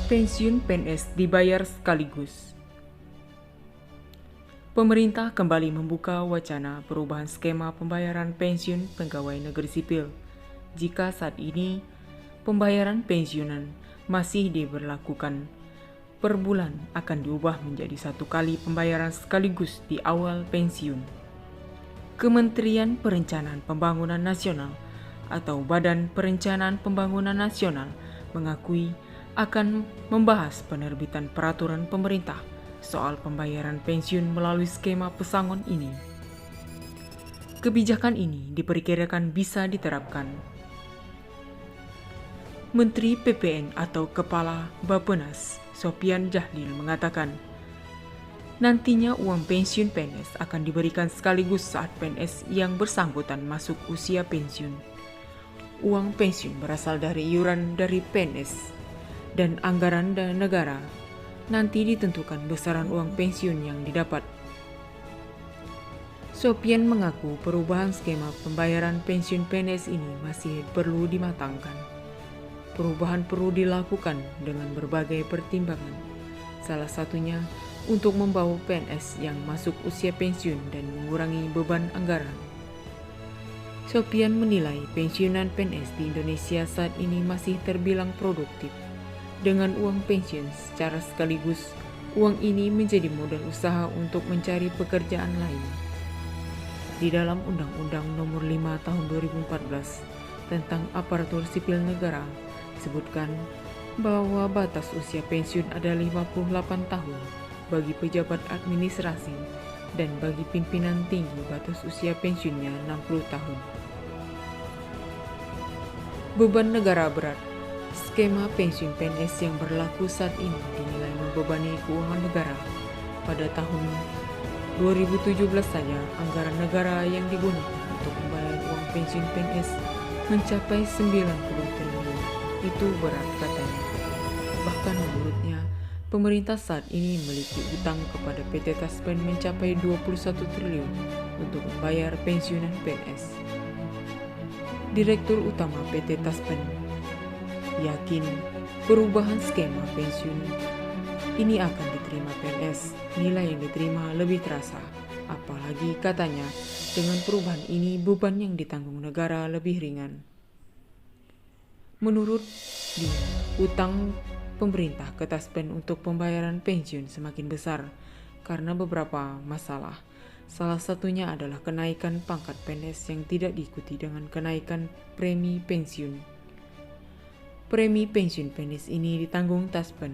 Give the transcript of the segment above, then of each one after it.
Pensiun PNS dibayar sekaligus. Pemerintah kembali membuka wacana perubahan skema pembayaran pensiun pegawai negeri sipil. Jika saat ini pembayaran pensiunan masih diberlakukan per bulan, akan diubah menjadi satu kali pembayaran sekaligus di awal pensiun. Kementerian Perencanaan Pembangunan Nasional atau Badan Perencanaan Pembangunan Nasional mengakui akan membahas penerbitan peraturan pemerintah soal pembayaran pensiun melalui skema pesangon ini. Kebijakan ini diperkirakan bisa diterapkan. Menteri PPN atau Kepala Bappenas, Sopyan Djalil mengatakan, nantinya uang pensiun PNS akan diberikan sekaligus saat PNS yang bersangkutan masuk usia pensiun. Uang pensiun berasal dari iuran dari PNS dan anggaran negara. Nanti ditentukan besaran uang pensiun yang didapat. Sopyan mengaku perubahan skema pembayaran pensiun PNS ini masih perlu dimatangkan. Perubahan perlu dilakukan dengan berbagai pertimbangan. Salah satunya untuk membawa PNS yang masuk usia pensiun dan mengurangi beban anggaran. Sopyan menilai pensiunan PNS di Indonesia saat ini masih terbilang produktif. Dengan uang pensiun secara sekaligus, uang ini menjadi modal usaha untuk mencari pekerjaan lain. Di dalam Undang-Undang Nomor 5 Tahun 2014 tentang Aparatur Sipil Negara, disebutkan bahwa batas usia pensiun ada 58 tahun bagi pejabat administrasi dan bagi pimpinan tinggi batas usia pensiunnya 60 tahun. Beban negara berat. Skema pensiun PNS yang berlaku saat ini dinilai membebani keuangan negara. Pada tahun 2017 saja, anggaran negara yang digunakan untuk membayar uang pensiun PNS mencapai 90 triliun. Itu berat katanya. Bahkan menurutnya, pemerintah saat ini memiliki utang kepada PT Taspen mencapai 21 triliun untuk membayar pensiunan PNS. Direktur Utama PT Taspen yakin perubahan skema pensiun ini akan diterima PNS. Nilai yang diterima lebih terasa. Apalagi katanya dengan perubahan ini beban yang ditanggung negara lebih ringan. Menurut dia, utang pemerintah ke Taspen untuk pembayaran pensiun semakin besar karena beberapa masalah. Salah satunya adalah kenaikan pangkat PNS yang tidak diikuti dengan kenaikan premi pensiun. Premi pensiun PNS ini ditanggung Taspen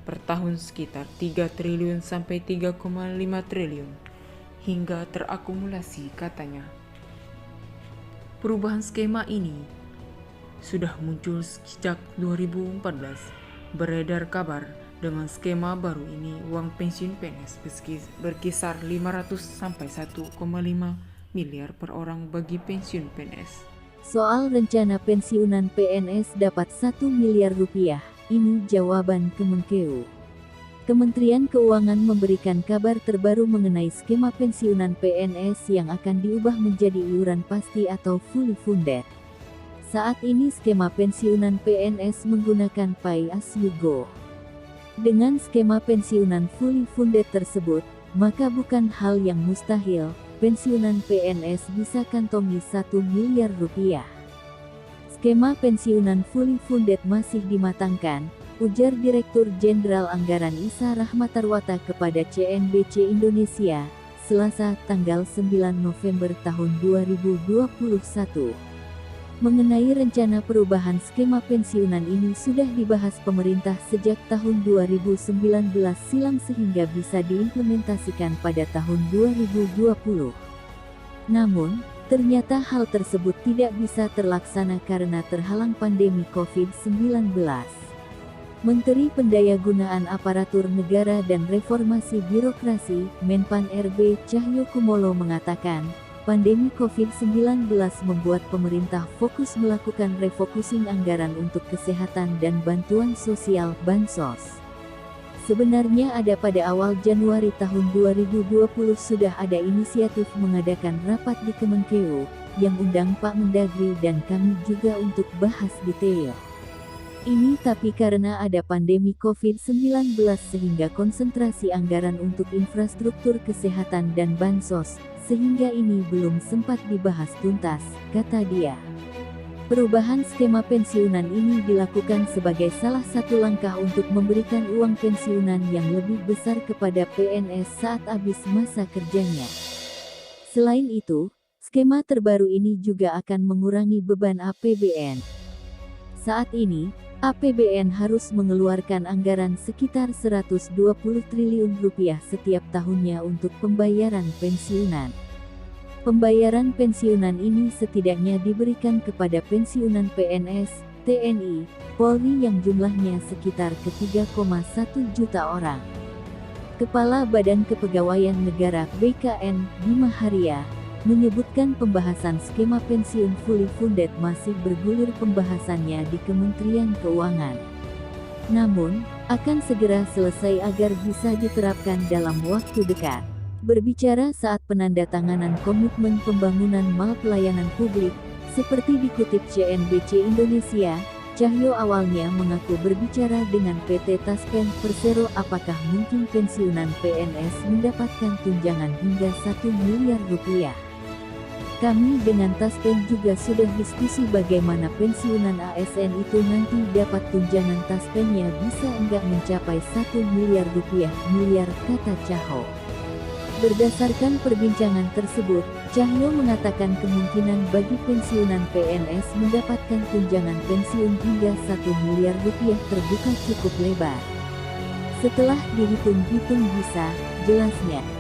per tahun sekitar 3 triliun sampai 3,5 triliun hingga terakumulasi katanya. Perubahan skema ini sudah muncul sejak 2014. Beredar kabar dengan skema baru ini uang pensiun PNS berkisar 500 sampai 1,5 miliar per orang bagi pensiun PNS. Soal rencana pensiunan PNS dapat 1 miliar rupiah, ini jawaban Kemenkeu. Kementerian Keuangan memberikan kabar terbaru mengenai skema pensiunan PNS yang akan diubah menjadi iuran pasti atau fully funded. Saat ini skema pensiunan PNS menggunakan Pay As You Go. Dengan skema pensiunan fully funded tersebut, maka bukan hal yang mustahil pensiunan PNS bisa kantongi 1 miliar rupiah. Skema pensiunan fully funded masih dimatangkan, ujar Direktur Jenderal Anggaran Isa Rahmatarwata kepada CNBC Indonesia, Selasa, tanggal 9 November tahun 2021. Mengenai rencana perubahan skema pensiunan ini sudah dibahas pemerintah sejak tahun 2019 silam sehingga bisa diimplementasikan pada tahun 2020. Namun, ternyata hal tersebut tidak bisa terlaksana karena terhalang pandemi COVID-19. Menteri Pendayagunaan Aparatur Negara dan Reformasi Birokrasi, Menpan RB Cahyokumolo mengatakan, pandemi COVID-19 membuat pemerintah fokus melakukan refocusing anggaran untuk kesehatan dan bantuan sosial (Bansos). Sebenarnya pada awal Januari tahun 2020 sudah ada inisiatif mengadakan rapat di Kemenkeu, yang undang Pak Mendagri dan kami juga untuk bahas detail. Ini tapi karena ada pandemi COVID-19 sehingga konsentrasi anggaran untuk infrastruktur kesehatan dan bansos, sehingga ini belum sempat dibahas tuntas, kata dia. Perubahan skema pensiunan ini dilakukan sebagai salah satu langkah untuk memberikan uang pensiunan yang lebih besar kepada PNS saat habis masa kerjanya. Selain itu, skema terbaru ini juga akan mengurangi beban APBN. Saat ini, APBN harus mengeluarkan anggaran sekitar 120 triliun rupiah setiap tahunnya untuk pembayaran pensiunan. Pembayaran pensiunan ini setidaknya diberikan kepada pensiunan PNS, TNI, Polri yang jumlahnya sekitar ke-3,1 juta orang. Kepala Badan Kepegawaian Negara (BKN), Bima Haria, menyebutkan pembahasan skema pensiun fully funded masih bergulir pembahasannya di Kementerian Keuangan. Namun, akan segera selesai agar bisa diterapkan dalam waktu dekat. Berbicara saat penandatanganan komitmen pembangunan mal pelayanan publik, seperti dikutip CNBC Indonesia, Cahyo awalnya mengaku berbicara dengan PT Taspen Persero apakah mungkin pensiunan PNS mendapatkan tunjangan hingga 1 miliar rupiah. Kami dengan Taspen juga sudah diskusi bagaimana pensiunan ASN itu nanti dapat tunjangan Taspennya bisa enggak mencapai 1 miliar rupiah, kata Cahyo. Berdasarkan perbincangan tersebut, Cahyo mengatakan kemungkinan bagi pensiunan PNS mendapatkan tunjangan pensiun hingga 1 miliar rupiah terbuka cukup lebar. Setelah dihitung-hitung bisa, jelasnya.